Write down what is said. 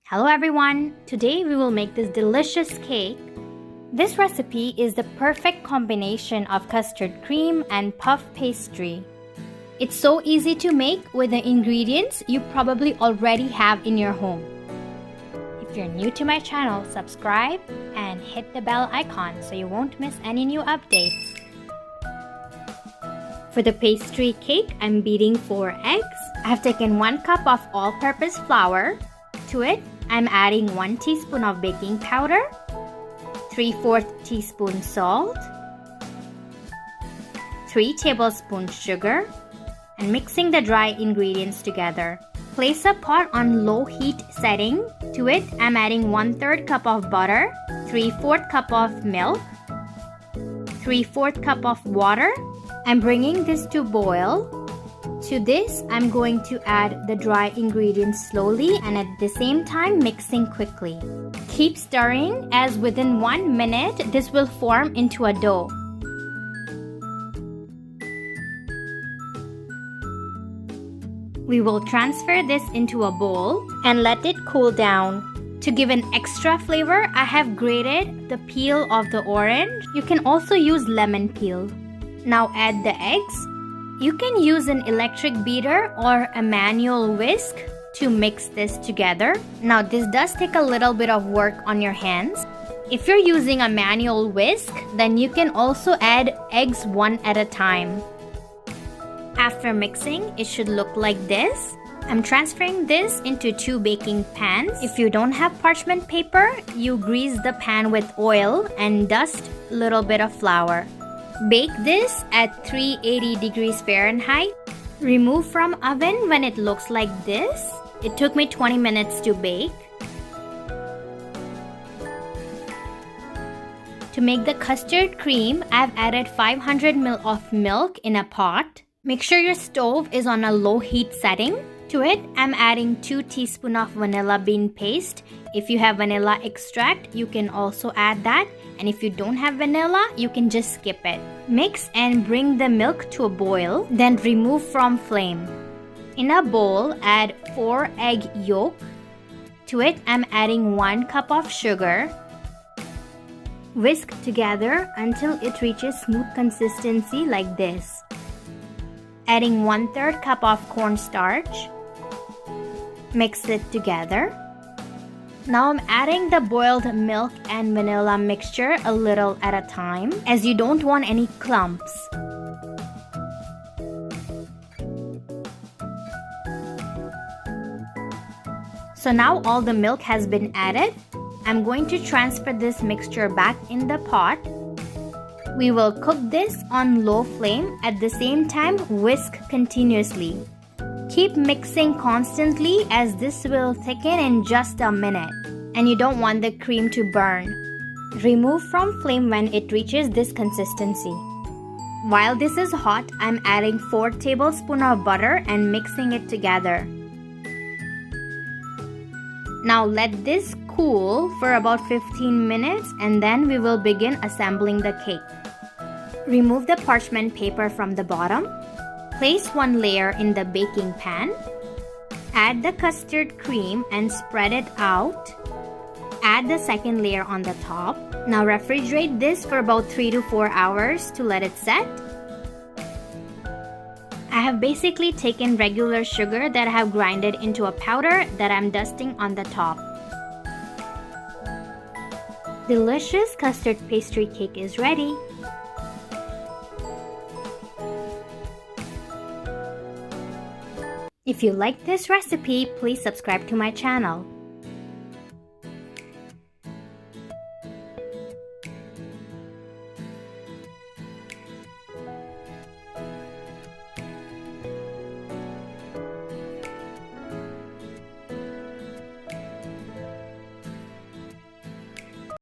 Hello everyone! Today we will make this delicious cake. This recipe is the perfect combination of custard cream and puff pastry. It's so easy to make with the ingredients you probably already have in your home. If you're new to my channel, subscribe and hit the bell icon so you won't miss any new updates. For the pastry cake, I'm beating 4 eggs. I have taken 1 cup of all-purpose flour. To it, I'm adding 1 teaspoon of baking powder, 3/4 teaspoon salt, 3 tablespoons sugar, and mixing the dry ingredients together. Place a pot on low heat setting. To it, I'm adding 1/3 cup of butter, 3/4 cup of milk, 3/4 cup of water. I'm bringing this to boil. To this, I'm going to add the dry ingredients slowly and at the same time mixing quickly. Keep stirring as within 1 minute this will form into a dough. We will transfer this into a bowl and let it cool down. To give an extra flavor, I have grated the peel of the orange. You can also use lemon peel. Now add the eggs. You can use an electric beater or a manual whisk to mix this together. Now this does take a little bit of work on your hands. If you're using a manual whisk, then you can also add eggs one at a time. After mixing, it should look like this. I'm transferring this into 2 baking pans. If you don't have parchment paper, you grease the pan with oil and dust a little bit of flour. Bake this at 380 degrees Fahrenheit. Remove from oven when it looks like this. It took me 20 minutes to bake. To make the custard cream, I've added 500 ml of milk in a pot. Make sure your stove is on a low heat setting. To it, I'm adding 2 teaspoons of vanilla bean paste. If you have vanilla extract, you can also add that. And if you don't have vanilla, you can just skip it. Mix and bring the milk to a boil, then remove from flame. In a bowl, add 4 egg yolk. To it, I'm adding 1 cup of sugar. Whisk together until it reaches smooth consistency like this. Adding 1/3 cup of cornstarch. Mix it together. Now I'm adding the boiled milk and vanilla mixture a little at a time, as you don't want any clumps. So now all the milk has been added. I'm going to transfer this mixture back in the pot. We will cook this on low flame. At the same time, whisk continuously. Keep mixing constantly as this will thicken in just a minute and you don't want the cream to burn. Remove from flame when it reaches this consistency. While this is hot, I'm adding 4 tablespoons of butter and mixing it together. Now let this cool for about 15 minutes and then we will begin assembling the cake. Remove the parchment paper from the bottom. Place 1 layer in the baking pan. Add the custard cream and spread it out. Add the second layer on the top. Now refrigerate this for about 3 to 4 hours to let it set. I have basically taken regular sugar that I have grinded into a powder that I'm dusting on the top. Delicious custard pastry cake is ready. If you like this recipe, please subscribe to my channel.